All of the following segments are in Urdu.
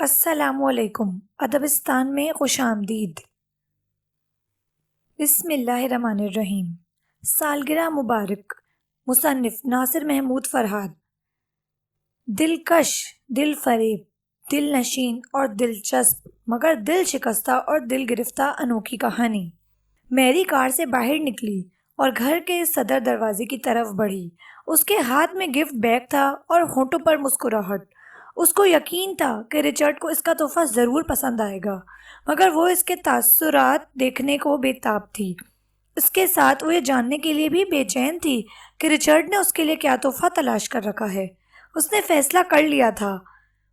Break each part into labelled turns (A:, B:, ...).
A: السلام علیکم۔ ادبستان میں خوش آمدید۔ بسم اللہ الرحمن الرحیم۔ سالگرہ مبارک۔ مصنف ناصر محمود فرہاد۔ دلکش، دل فریب، دل نشین اور دلچسپ مگر دل شکستہ اور دل گرفتہ انوکھی کہانی۔ میری کار سے باہر نکلی اور گھر کے صدر دروازے کی طرف بڑھی۔ اس کے ہاتھ میں گفٹ بیگ تھا اور ہونٹوں پر مسکراہٹ۔ اس کو یقین تھا کہ رچرڈ کو اس کا تحفہ ضرور پسند آئے گا، مگر وہ اس کے تاثرات دیکھنے کو بے تاب تھی۔ اس کے ساتھ وہ یہ جاننے کے لیے بھی بے چین تھی کہ رچرڈ نے اس کے لیے کیا تحفہ تلاش کر رکھا ہے۔ اس نے فیصلہ کر لیا تھا،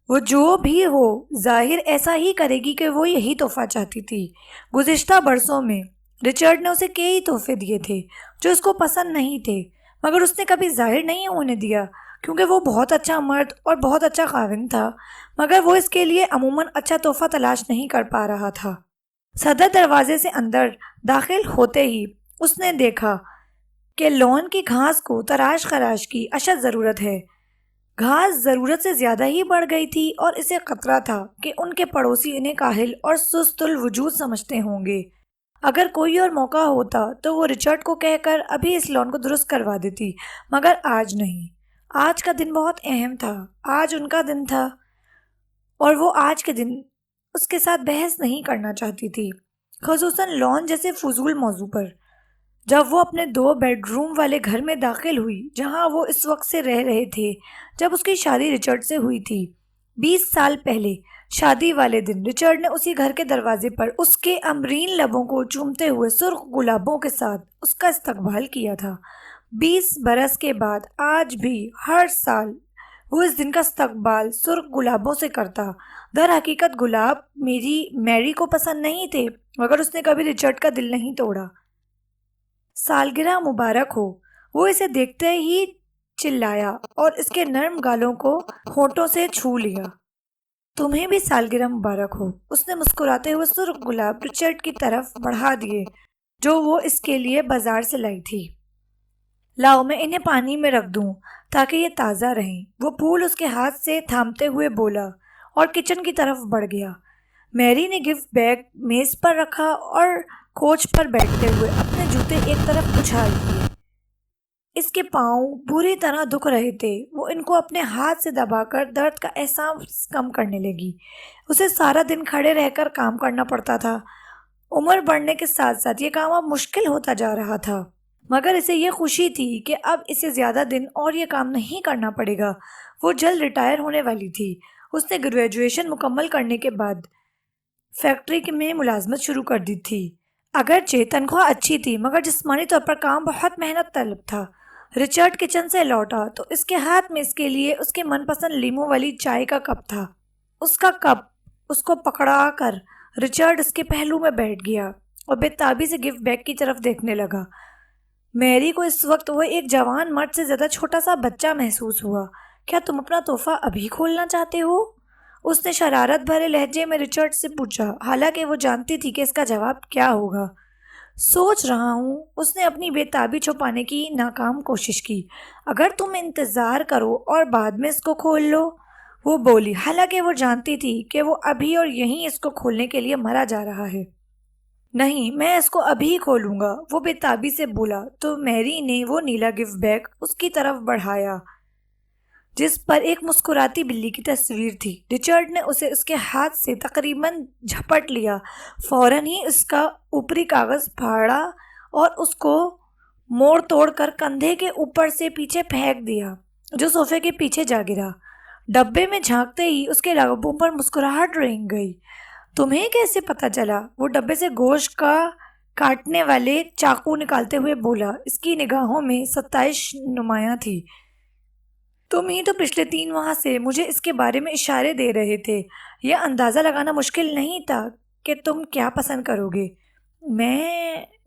A: وہ جو بھی ہو ظاہر ایسا ہی کرے گی کہ وہ یہی تحفہ چاہتی تھی۔ گزشتہ برسوں میں رچرڈ نے اسے کئی تحفے دیے تھے جو اس کو پسند نہیں تھے، مگر اس نے کبھی ظاہر نہیں ہونے دیا کیونکہ وہ بہت اچھا مرد اور بہت اچھا خاوند تھا، مگر وہ اس کے لیے عموماً اچھا تحفہ تلاش نہیں کر پا رہا تھا۔ صدر دروازے سے اندر داخل ہوتے ہی اس نے دیکھا کہ لون کی گھاس کو تراش خراش کی اشد ضرورت ہے۔ گھاس ضرورت سے زیادہ ہی بڑھ گئی تھی اور اسے خطرہ تھا کہ ان کے پڑوسی انہیں کاہل اور سست الوجود سمجھتے ہوں گے۔ اگر کوئی اور موقع ہوتا تو وہ رچرڈ کو کہہ کر ابھی اس لون کو درست کروا دیتی، مگر آج نہیں۔ آج کا دن بہت اہم تھا، آج ان کا دن تھا اور وہ آج کے دن اس کے ساتھ بحث نہیں کرنا چاہتی تھی، خصوصاً لون جیسے فضول موضوع پر۔ جب وہ اپنے 2 بیڈ روم والے گھر میں داخل ہوئی جہاں وہ اس وقت سے رہ رہے تھے جب اس کی شادی رچرڈ سے ہوئی تھی، 20 سال پہلے شادی والے دن رچرڈ نے اسی گھر کے دروازے پر اس کے امرین لبوں کو چومتے ہوئے سرخ گلابوں کے ساتھ اس کا استقبال کیا تھا۔ 20 برس کے بعد آج بھی ہر سال وہ اس دن کا استقبال سرخ گلابوں سے کرتا۔ در حقیقت گلاب میری کو پسند نہیں تھے، مگر اس نے کبھی رچرڈ کا دل نہیں توڑا۔ سالگرہ مبارک ہو، وہ اسے دیکھتے ہی چلایا اور اس کے نرم گالوں کو ہونٹوں سے چھو لیا۔ تمہیں بھی سالگرہ مبارک ہو، اس نے مسکراتے ہوئے سرخ گلاب رچرڈ کی طرف بڑھا دیے جو وہ اس کے لیے بازار سے لائی تھی۔ لاؤ میں انہیں پانی میں رکھ دوں تاکہ یہ تازہ رہیں، وہ پھول اس کے ہاتھ سے تھامتے ہوئے بولا اور کچن کی طرف بڑھ گیا۔ میری نے گفٹ بیگ میز پر رکھا اور کوچ پر بیٹھتے ہوئے اپنے جوتے ایک طرف اچھال دیے۔ اس کے پاؤں بری طرح دکھ رہے تھے، وہ ان کو اپنے ہاتھ سے دبا کر درد کا احساس کم کرنے لگی۔ اسے سارا دن کھڑے رہ کر کام کرنا پڑتا تھا۔ عمر بڑھنے کے ساتھ ساتھ یہ کام اب مشکل ہوتا جا رہا تھا، مگر اسے یہ خوشی تھی کہ اب اسے زیادہ دن اور یہ کام نہیں کرنا پڑے گا۔ وہ جلد ریٹائر ہونے والی تھی۔ اس نے گریجویشن مکمل کرنے کے بعد فیکٹری میں ملازمت شروع کر دی تھی۔ اگرچہ تنخواہ اچھی تھی مگر جسمانی طور پر کام بہت محنت طلب تھا۔ رچرڈ کچن سے لوٹا تو اس کے ہاتھ میں اس کے لیے اس کے من پسند لیموں والی چائے کا کپ تھا۔ اس کا کپ اس کو پکڑا کر رچرڈ اس کے پہلو میں بیٹھ گیا اور بے تابی سے گفٹ بیگ کی طرف دیکھنے لگا۔ میری کو اس وقت وہ ایک جوان مرد سے زیادہ چھوٹا سا بچہ محسوس ہوا۔ کیا تم اپنا تحفہ ابھی کھولنا چاہتے ہو؟ اس نے شرارت بھرے لہجے میں رچرڈ سے پوچھا، حالانکہ وہ جانتی تھی کہ اس کا جواب کیا ہوگا۔ سوچ رہا ہوں، اس نے اپنی بے تابی چھپانے کی ناکام کوشش کی۔ اگر تم انتظار کرو اور بعد میں اس کو کھول لو، وہ بولی، حالانکہ وہ جانتی تھی کہ وہ ابھی اور یہیں اس کو کھولنے کے لیے مرا جا رہا ہے۔ نہیں، میں اس کو ابھی کھولوں گا، وہ بے تابی سے بولا۔ تو میری نے وہ نیلا گفٹ بیگ اس کی طرف بڑھایا جس پر ایک مسکراتی بلی کی تصویر تھی۔ رچرڈ نے اسے اس کے ہاتھ سے تقریباً جھپٹ لیا، فوراً ہی اس کا اوپری کاغذ پھاڑا اور اس کو موڑ توڑ کر کندھے کے اوپر سے پیچھے پھینک دیا جو صوفے کے پیچھے جا گرا۔ ڈبے میں جھانکتے ہی اس کے لبوں پر مسکراہٹ رنگ گئی۔ تمہیں کیسے پتہ چلا؟ وہ ڈبے سے گوشت کا کاٹنے والے چاقو نکالتے ہوئے بولا، اس کی نگاہوں میں ستائش نمایاں تھی۔ تم ہی تو پچھلے 3 ماہ سے مجھے اس کے بارے میں اشارے دے رہے تھے۔ یہ اندازہ لگانا مشکل نہیں تھا کہ تم کیا پسند کرو گے۔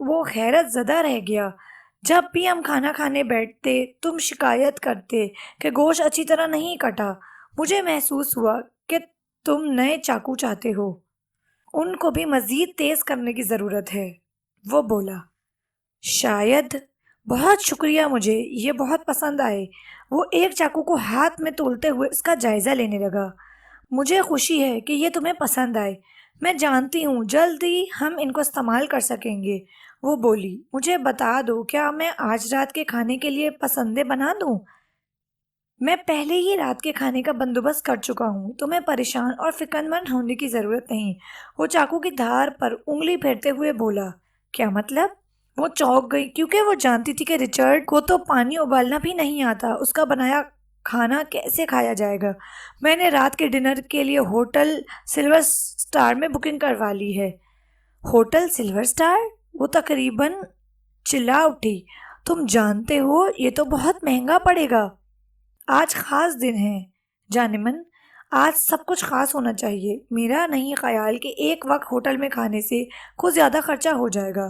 A: وہ حیرت زدہ رہ گیا۔ جب بھی ہم کھانا کھانے بیٹھتے تم شکایت کرتے کہ گوشت اچھی طرح نہیں کٹا۔ مجھے محسوس ہوا کہ تم نئے چاقو چاہتے ہو، ان کو بھی مزید تیز کرنے کی ضرورت ہے، وہ بولا۔ شاید۔ بہت شکریہ، مجھے یہ بہت پسند آئے۔ وہ ایک چاقو کو ہاتھ میں تولتے ہوئے اس کا جائزہ لینے لگا۔ مجھے خوشی ہے کہ یہ تمہیں پسند آئے، میں جانتی ہوں جلد ہی ہم ان کو استعمال کر سکیں گے۔ وہ بولی، مجھے بتا دو کیا میں آج رات کے کھانے کے لیے پسندیں بنا دوں؟ میں پہلے ہی رات کے کھانے کا بندوبست کر چکا ہوں، تمہیں پریشان اور فکر مند ہونے کی ضرورت نہیں۔ وہ چاقو کی دھار پر انگلی پھیرتے ہوئے بولا۔ کیا مطلب؟ وہ چونک گئی کیونکہ وہ جانتی تھی کہ رچرڈ کو تو پانی ابالنا بھی نہیں آتا، اس کا بنایا کھانا کیسے کھایا جائے گا۔ میں نے رات کے ڈنر کے لیے ہوٹل سلور سٹار میں بکنگ کروا لی ہے۔ Hotel silver star? وہ تقریباً چلا اٹھی۔ تم جانتے ہو یہ تو بہت مہنگا پڑے گا۔ آج خاص دن ہے جانمن، آج سب کچھ خاص ہونا چاہیے۔ میرا نہیں خیال کہ ایک وقت ہوٹل میں کھانے سے کچھ زیادہ خرچہ ہو جائے گا۔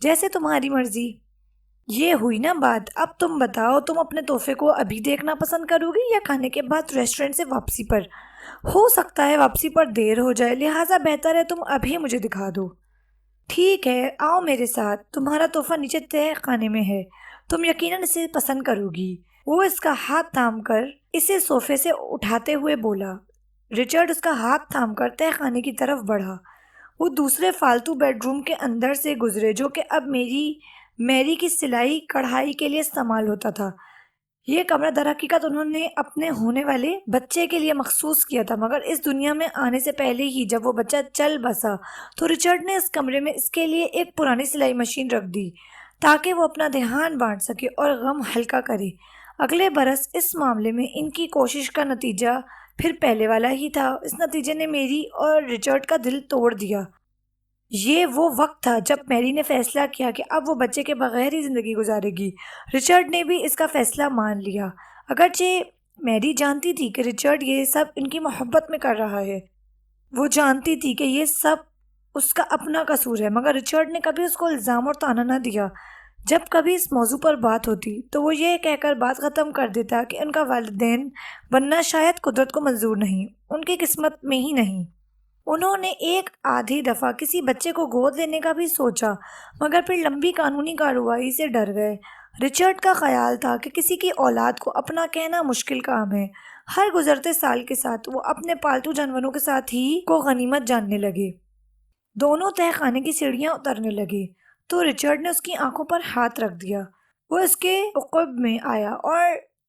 A: جیسے تمہاری مرضی۔ یہ ہوئی نا بات، اب تم بتاؤ تم اپنے تحفے کو ابھی دیکھنا پسند کرو گی یا کھانے کے بعد ریسٹورنٹ سے واپسی پر؟ ہو سکتا ہے واپسی پر دیر ہو جائے، لہٰذا بہتر ہے تم ابھی مجھے دکھا دو۔ ٹھیک ہے، آؤ میرے ساتھ، تمہارا تحفہ نیچے تہہ خانے میں ہے، تم یقیناً اسے پسند کرو گی۔ وہ اس کا ہاتھ تھام کر اسے صوفے سے اٹھاتے ہوئے بولا۔ رچرڈ اس کا ہاتھ تھام کر تہہ خانے کی طرف بڑھا۔ وہ دوسرے فالتو بیڈ روم کے اندر سے گزرے جو کہ اب میری کی سلائی کڑھائی کے لیے استعمال ہوتا تھا۔ یہ کمرہ در حقیقت انہوں نے اپنے ہونے والے بچے کے لیے مخصوص کیا تھا، مگر اس دنیا میں آنے سے پہلے ہی جب وہ بچہ چل بسا تو رچرڈ نے اس کمرے میں اس کے لیے ایک پرانی سلائی مشین رکھ دی تاکہ وہ اپنا دھیان بانٹ سکے اور غم ہلکا کرے۔ اگلے برس اس معاملے میں ان کی کوشش کا نتیجہ پھر پہلے والا ہی تھا۔ اس نتیجے نے میری اور رچرڈ کا دل توڑ دیا۔ یہ وہ وقت تھا جب میری نے فیصلہ کیا کہ اب وہ بچے کے بغیر ہی زندگی گزارے گی۔ رچرڈ نے بھی اس کا فیصلہ مان لیا، اگرچہ میری جانتی تھی کہ رچرڈ یہ سب ان کی محبت میں کر رہا ہے۔ وہ جانتی تھی کہ یہ سب اس کا اپنا قصور ہے، مگر رچرڈ نے کبھی اس کو الزام اور طعنہ نہ دیا۔ جب کبھی اس موضوع پر بات ہوتی تو وہ یہ کہہ کر بات ختم کر دیتا کہ ان کا والدین بننا شاید قدرت کو منظور نہیں، ان کی قسمت میں ہی نہیں۔ انہوں نے ایک آدھی دفعہ کسی بچے کو گود لینے کا بھی سوچا، مگر پھر لمبی قانونی کارروائی سے ڈر گئے۔ رچرڈ کا خیال تھا کہ کسی کی اولاد کو اپنا کہنا مشکل کام ہے۔ ہر گزرتے سال کے ساتھ وہ اپنے پالتو جانوروں کے ساتھ ہی کو غنیمت جاننے لگے۔ دونوں تہہ خانے کی سیڑھیاں اترنے لگے تو رچرڈ نے اس کی آنکھوں پر ہاتھ رکھ دیا۔ وہ اس کے عقب میں آیا اور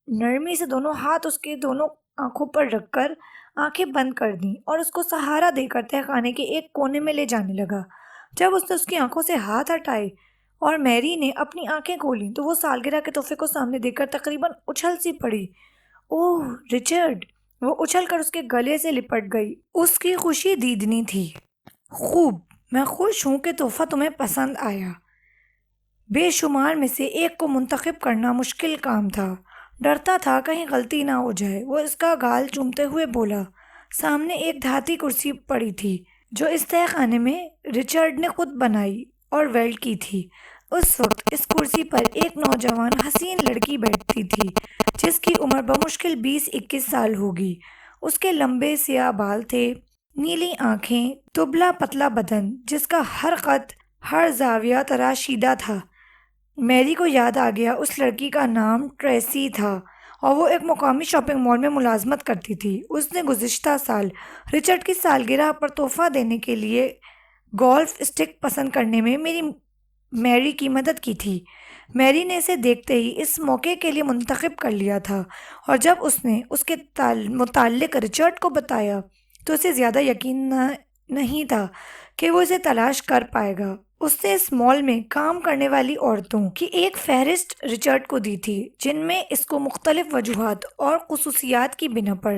A: نرمی سے دونوں ہاتھ اس کے دونوں آنکھوں پر رکھ کر آنکھیں بند کر دیں اور اس کو سہارا دے کر تہہ خانے کے ایک کونے میں لے جانے لگا۔ جب اس نے اس کی آنکھوں سے ہاتھ ہٹائے اور میری نے اپنی آنکھیں کھولیں تو وہ سالگرہ کے تحفے کو سامنے دیکھ کر تقریباً اچھل سی پڑی۔ اوہ رچرڈ! وہ اچھل کر اس کے گلے سے لپٹ گئی۔ اس کی خوشی دیدنی تھی۔ خوب، میں خوش ہوں کہ تحفہ تمہیں پسند آیا۔ بے شمار میں سے ایک کو منتخب کرنا مشکل کام تھا۔ ڈرتا تھا کہیں غلطی نہ ہو جائے۔ وہ اس کا گال چومتے ہوئے بولا۔ سامنے ایک دھاتی کرسی پڑی تھی جو اس تہہ خانے میں رچرڈ نے خود بنائی اور ویلڈ کی تھی۔ اس وقت اس کرسی پر ایک نوجوان حسین لڑکی بیٹھتی تھی جس کی عمر بمشکل 20-21 سال ہوگی۔ اس کے لمبے سیاہ بال تھے، نیلی آنکھیں، دبلا پتلا بدن جس کا ہر خط ہر زاویہ تراشیدہ تھا۔ میری کو یاد آ گیا اس لڑکی کا نام ٹریسی تھا اور وہ ایک مقامی شاپنگ مال میں ملازمت کرتی تھی۔ اس نے گزشتہ سال رچرڈ کی سالگرہ پر تحفہ دینے کے لیے گولف اسٹک پسند کرنے میں میری کی مدد کی تھی۔ میری نے اسے دیکھتے ہی اس موقع کے لیے منتخب کر لیا تھا اور جب اس نے اس کے متعلق رچرڈ کو بتایا تو اسے زیادہ یقین نہیں تھا کہ وہ اسے تلاش کر پائے گا۔ اس نے اس مال میں کام کرنے والی عورتوں کی ایک فہرست رچرڈ کو دی تھی جن میں اس کو مختلف وجوہات اور خصوصیات کی بنا پر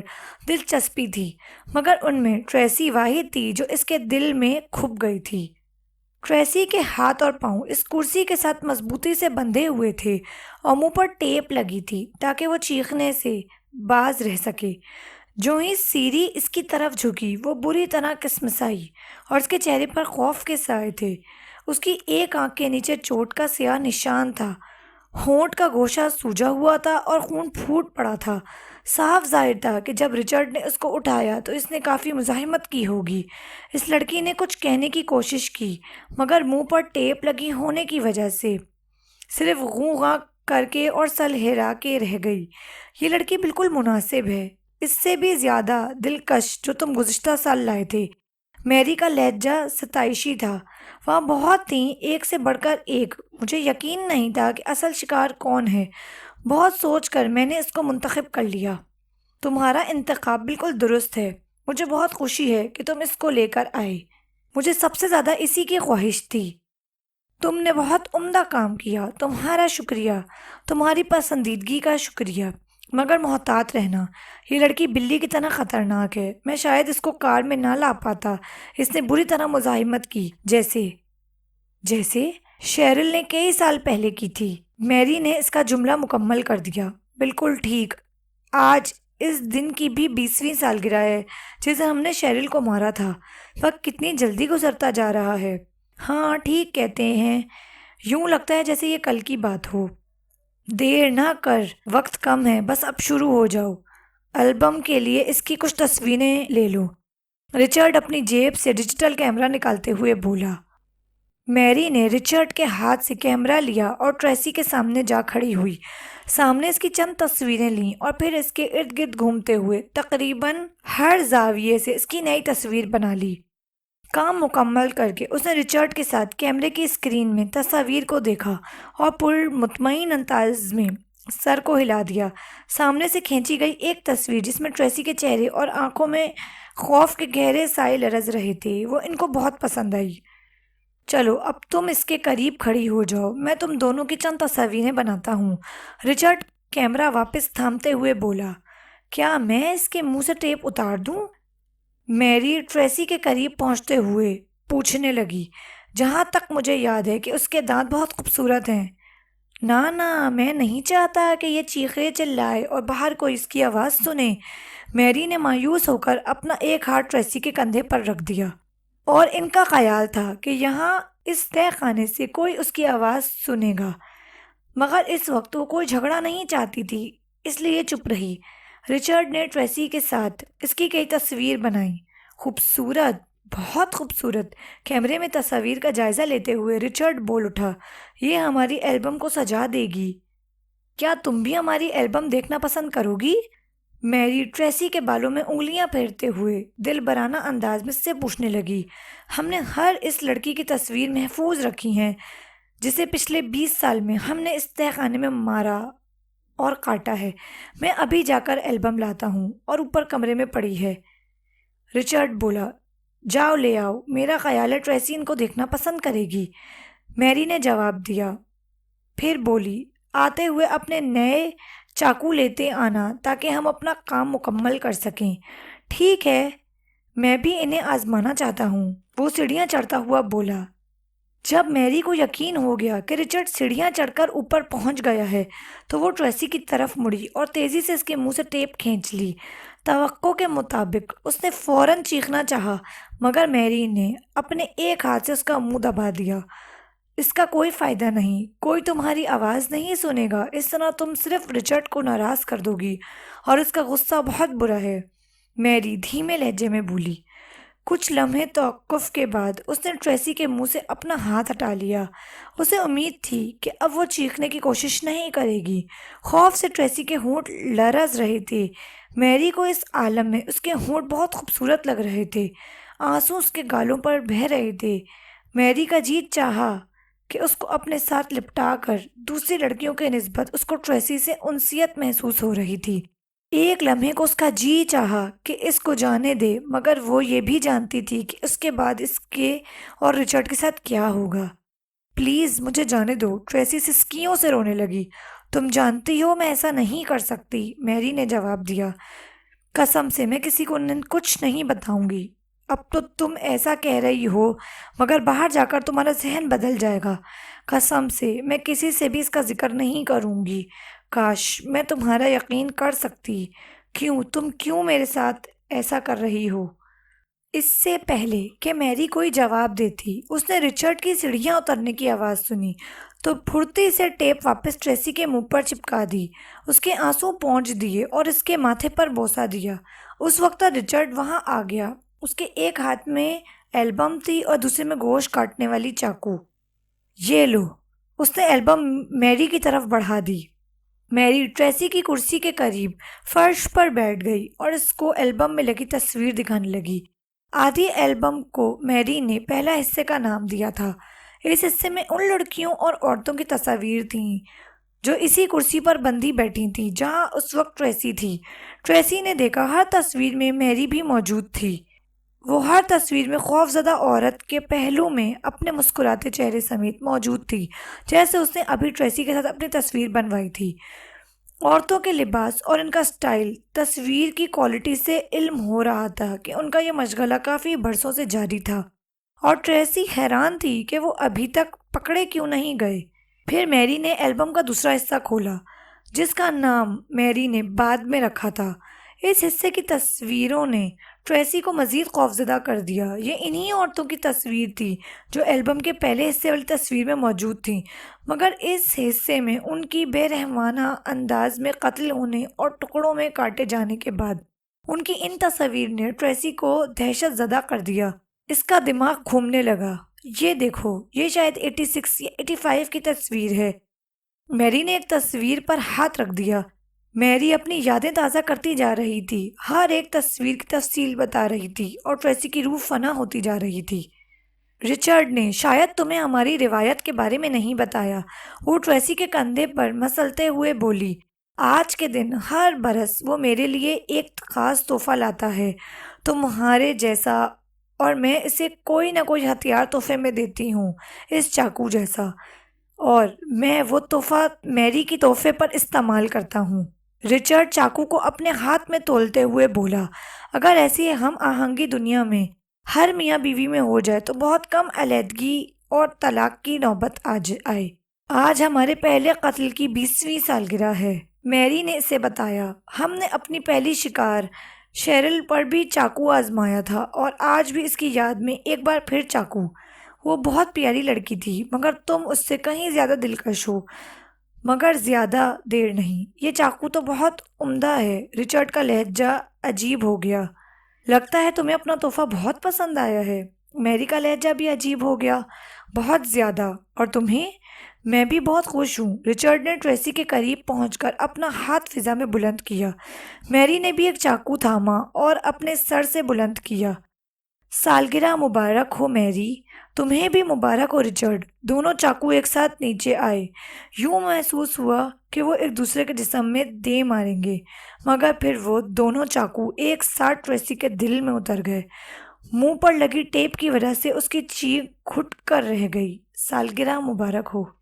A: دلچسپی تھی، مگر ان میں ٹریسی واحد تھی جو اس کے دل میں کھپ گئی تھی۔ ٹریسی کے ہاتھ اور پاؤں اس کرسی کے ساتھ مضبوطی سے بندھے ہوئے تھے اور منہ پر ٹیپ لگی تھی تاکہ وہ چیخنے سے باز رہ سکے۔ جو ہی سیری اس کی طرف جھکی وہ بری طرح کسمسائی اور اس کے چہرے پر خوف کے سائے تھے۔ اس کی ایک آنکھ کے نیچے چوٹ کا سیاہ نشان تھا، ہونٹ کا گوشہ سوجا ہوا تھا اور خون پھوٹ پڑا تھا۔ صاف ظاہر تھا کہ جب رچرڈ نے اس کو اٹھایا تو اس نے کافی مزاحمت کی ہوگی۔ اس لڑکی نے کچھ کہنے کی کوشش کی مگر منہ پر ٹیپ لگی ہونے کی وجہ سے صرف غوں غاں کر کے اور سر ہلا کے رہ گئی۔ یہ لڑکی بالکل مناسب ہے، اس سے بھی زیادہ دلکش جو تم گزشتہ سال لائے تھے۔ میری کا لہجہ ستائشی تھا۔ وہاں بہت تھیں، ایک سے بڑھ کر ایک۔ مجھے یقین نہیں تھا کہ اصل شکار کون ہے۔ بہت سوچ کر میں نے اس کو منتخب کر لیا۔ تمہارا انتخاب بالکل درست ہے۔ مجھے بہت خوشی ہے کہ تم اس کو لے کر آئے۔ مجھے سب سے زیادہ اسی کی خواہش تھی۔ تم نے بہت عمدہ کام کیا۔ تمہارا شکریہ۔ تمہاری پسندیدگی کا شکریہ۔ مگر محتاط رہنا، یہ لڑکی بلی کی طرح خطرناک ہے۔ میں شاید اس کو کار میں نہ لا پاتا۔ اس نے بری طرح مزاحمت کی، جیسے شیرل نے کئی سال پہلے کی تھی۔ میری نے اس کا جملہ مکمل کر دیا۔ بالکل ٹھیک۔ آج اس دن کی بھی 20ویں سالگرہ ہے جسے ہم نے شیرل کو مارا تھا۔ وقت کتنی جلدی گزرتا جا رہا ہے۔ ہاں ٹھیک کہتے ہیں، یوں لگتا ہے جیسے یہ کل کی بات ہو۔ دیر نہ کر، وقت کم ہے، بس اب شروع ہو جاؤ۔ البم کے لیے اس کی کچھ تصویریں لے لو۔ رچرڈ اپنی جیب سے ڈیجیٹل کیمرہ نکالتے ہوئے بولا۔ میری نے رچرڈ کے ہاتھ سے کیمرہ لیا اور ٹریسی کے سامنے جا کھڑی ہوئی۔ سامنے اس کی چند تصویریں لیں اور پھر اس کے ارد گرد گھومتے ہوئے تقریباً ہر زاویے سے اس کی نئی تصویر بنا لی۔ کام مکمل کر کے اس نے رچرڈ کے ساتھ کیمرے کی اسکرین میں تصاویر کو دیکھا اور پر مطمئن انداز میں سر کو ہلا دیا۔ سامنے سے کھینچی گئی ایک تصویر جس میں ٹریسی کے چہرے اور آنکھوں میں خوف کے گہرے سائے لرز رہے تھے، وہ ان کو بہت پسند آئی۔ چلو اب تم اس کے قریب کھڑی ہو جاؤ، میں تم دونوں کی چند تصاویریں بناتا ہوں۔ رچرڈ کیمرہ واپس تھامتے ہوئے بولا۔ کیا میں اس کے منہ سے ٹیپ اتار دوں؟ میری ٹریسی کے قریب پہنچتے ہوئے پوچھنے لگی۔ جہاں تک مجھے یاد ہے کہ اس کے دانت بہت خوبصورت ہیں۔ نہ میں نہیں چاہتا کہ یہ چیخے چلائے اور باہر کوئی اس کی آواز سنے۔ میری نے مایوس ہو کر اپنا ایک ہاتھ ٹریسی کے کندھے پر رکھ دیا، اور ان کا خیال تھا کہ یہاں اس تہہ خانے سے کوئی اس کی آواز سنے گا، مگر اس وقت وہ کوئی جھگڑا نہیں چاہتی تھی، اس لیے چپ رہی۔ رچرڈ نے ٹریسی کے ساتھ اس کی کئی تصویر بنائیں۔ خوبصورت، بہت خوبصورت۔ کیمرے میں تصاویر کا جائزہ لیتے ہوئے رچرڈ بول اٹھا۔ یہ ہماری البم کو سجا دے گی۔ کیا تم بھی ہماری البم دیکھنا پسند کرو گی؟ میری ٹریسی کے بالوں میں انگلیاں پھیرتے ہوئے دل برانہ انداز میں سے پوچھنے لگی۔ ہم نے ہر اس لڑکی کی تصویر محفوظ رکھی ہیں جسے پچھلے 20 سال میں ہم نے اس تہہ خانے میں مارا اور کاٹا ہے۔ میں ابھی جا کر البم لاتا ہوں، اور اوپر کمرے میں پڑی ہے۔ رچرڈ بولا۔ جاؤ لے آؤ، میرا خیال ہے ٹریسی ان کو دیکھنا پسند کرے گی۔ میری نے جواب دیا، پھر بولی، آتے ہوئے اپنے نئے چاقو لیتے آنا تاکہ ہم اپنا کام مکمل کر سکیں۔ ٹھیک ہے، میں بھی انہیں آزمانا چاہتا ہوں، وہ سیڑھیاں چڑھتا ہوا بولا۔ جب میری کو یقین ہو گیا کہ رچرڈ سیڑھیاں چڑھ کر اوپر پہنچ گیا ہے تو وہ ٹریسی کی طرف مڑی اور تیزی سے اس کے منہ سے ٹیپ کھینچ لی۔ توقع کے مطابق اس نے فوراً چیخنا چاہا، مگر میری نے اپنے ایک ہاتھ سے اس کا منہ دبا دیا۔ اس کا کوئی فائدہ نہیں، کوئی تمہاری آواز نہیں سنے گا، اس طرح تم صرف رچرڈ کو ناراض کر دو گی، اور اس کا غصہ بہت برا ہے، میری دھیمے لہجے میں بولی۔ کچھ لمحے توقف کے بعد اس نے ٹریسی کے منہ سے اپنا ہاتھ ہٹا لیا۔ اسے امید تھی کہ اب وہ چیخنے کی کوشش نہیں کرے گی۔ خوف سے ٹریسی کے ہونٹ لرز رہے تھے۔ میری کو اس عالم میں اس کے ہونٹ بہت خوبصورت لگ رہے تھے۔ آنسو اس کے گالوں پر بہہ رہے تھے۔ میری کا جی چاہا کہ اس کو اپنے ساتھ لپٹا کر، دوسری لڑکیوں کے نسبت اس کو ٹریسی سے انسیت محسوس ہو رہی تھی۔ ایک لمحے کو اس کا جی چاہا کہ اس کو جانے دے، مگر وہ یہ بھی جانتی تھی کہ اس کے بعد اس کے اور رچرڈ کے ساتھ کیا ہوگا۔ پلیز مجھے جانے دو، ٹریسی سسکیوں سے رونے لگی۔ تم جانتی ہو میں ایسا نہیں کر سکتی، میری نے جواب دیا۔ قسم سے میں کسی کو کچھ نہیں بتاؤں گی۔ اب تو تم ایسا کہہ رہی ہو، مگر باہر جا کر تمہارا ذہن بدل جائے گا۔ قسم سے میں کسی سے بھی اس کا ذکر نہیں کروں گی۔ کاش میں تمہارا یقین کر سکتی۔ تم کیوں میرے ساتھ ایسا کر رہی ہو؟ اس سے پہلے کہ میری کوئی جواب دیتی، اس نے رچرڈ کی سیڑھیاں اترنے کی آواز سنی تو پھرتی سے ٹیپ واپس ٹریسی کے منہ پر چپکا دی، اس کے آنسو پونچھ دیے اور اس کے ماتھے پر بوسہ دیا۔ اس وقت رچرڈ وہاں آ گیا۔ اس کے ایک ہاتھ میں البم تھی اور دوسرے میں گوشت کاٹنے والی چاقو۔ یہ لو، اس نے البم میری کی طرف بڑھا دی۔ میری ٹریسی کی کرسی کے قریب فرش پر بیٹھ گئی اور اس کو البم میں لگی تصویر دکھانے لگی۔ آدھی البم کو میری نے پہلا حصے کا نام دیا تھا۔ اس حصے میں ان لڑکیوں اور عورتوں کی تصاویر تھیں جو اسی کرسی پر بندھی بیٹھی تھیں جہاں اس وقت ٹریسی تھی۔ ٹریسی نے دیکھا ہر تصویر میں میری بھی موجود تھی۔ وہ ہر تصویر میں خوفزدہ عورت کے پہلو میں اپنے مسکراتے چہرے سمیت موجود تھی، جیسے اس نے ابھی ٹریسی کے ساتھ اپنی تصویر بنوائی تھی۔ عورتوں کے لباس اور ان کا سٹائل، تصویر کی کوالٹی سے علم ہو رہا تھا کہ ان کا یہ مشغلہ کافی برسوں سے جاری تھا، اور ٹریسی حیران تھی کہ وہ ابھی تک پکڑے کیوں نہیں گئے۔ پھر میری نے البم کا دوسرا حصہ کھولا جس کا نام میری نے بعد میں رکھا تھا۔ اس حصے کی تصویروں نے ٹریسی کو مزید خوفزدہ کر دیا۔ یہ انہی عورتوں کی تصویر تھی جو البم کے پہلے حصے والی تصویر میں موجود تھیں، مگر اس حصے میں ان کی بے رحمانہ انداز میں قتل ہونے اور ٹکڑوں میں کاٹے جانے کے بعد ان کی ان تصاویر نے ٹریسی کو دہشت زدہ کر دیا۔ اس کا دماغ گھومنے لگا۔ یہ دیکھو، یہ شاید 86 یا 85 کی تصویر ہے۔ میری نے ایک تصویر پر ہاتھ رکھ دیا۔ میری اپنی یادیں تازہ کرتی جا رہی تھی، ہر ایک تصویر کی تفصیل بتا رہی تھی اور ٹریسی کی روح فنا ہوتی جا رہی تھی۔ رچرڈ نے شاید تمہیں ہماری روایت کے بارے میں نہیں بتایا، وہ ٹریسی کے کندھے پر مسلتے ہوئے بولی۔ آج کے دن ہر برس وہ میرے لیے ایک خاص تحفہ لاتا ہے، تمہارے جیسا، اور میں اسے کوئی نہ کوئی ہتھیار تحفے میں دیتی ہوں، اس چاقو جیسا، اور میں وہ تحفہ میری کی تحفے پر استعمال کرتا ہوں۔ رچرڈ چاقو کو اپنے ہاتھ میں تولتے ہوئے بولا، اگر ایسی ہم آہنگی دنیا میں ہر میاں بیوی میں ہو جائے تو بہت کم علیحدگی اور طلاق کی نوبت آئے۔ آج ہمارے پہلے قتل کی 20ویں سالگرہ ہے، میری نے اسے بتایا۔ ہم نے اپنی پہلی شکار شیرل پر بھی چاقو آزمایا تھا، اور آج بھی اس کی یاد میں ایک بار پھر چاقو۔ وہ بہت پیاری لڑکی تھی، مگر تم اس سے کہیں زیادہ دلکش ہو، مگر زیادہ دیر نہیں۔ یہ چاقو تو بہت عمدہ ہے۔ رچرڈ کا لہجہ عجیب ہو گیا۔ لگتا ہے تمہیں اپنا تحفہ بہت پسند آیا ہے۔ میری کا لہجہ بھی عجیب ہو گیا۔ بہت زیادہ۔ اور تمہیں؟ میں بھی بہت خوش ہوں۔ رچرڈ نے ٹریسی کے قریب پہنچ کر اپنا ہاتھ فضا میں بلند کیا۔ میری نے بھی ایک چاقو تھاما اور اپنے سر سے بلند کیا۔ سالگرہ مبارک ہو میری۔ تمہیں بھی مبارک ہو رچرڈ۔ دونوں چاقو ایک ساتھ نیچے آئے۔ یوں محسوس ہوا کہ وہ ایک دوسرے کے جسم میں دے ماریں گے، مگر پھر وہ دونوں چاقو ایک ساتھ ٹریسی کے دل میں اتر گئے۔ منہ پر لگی ٹیپ کی وجہ سے اس کی چیخ گھٹ کر رہ گئی۔ سالگرہ مبارک ہو۔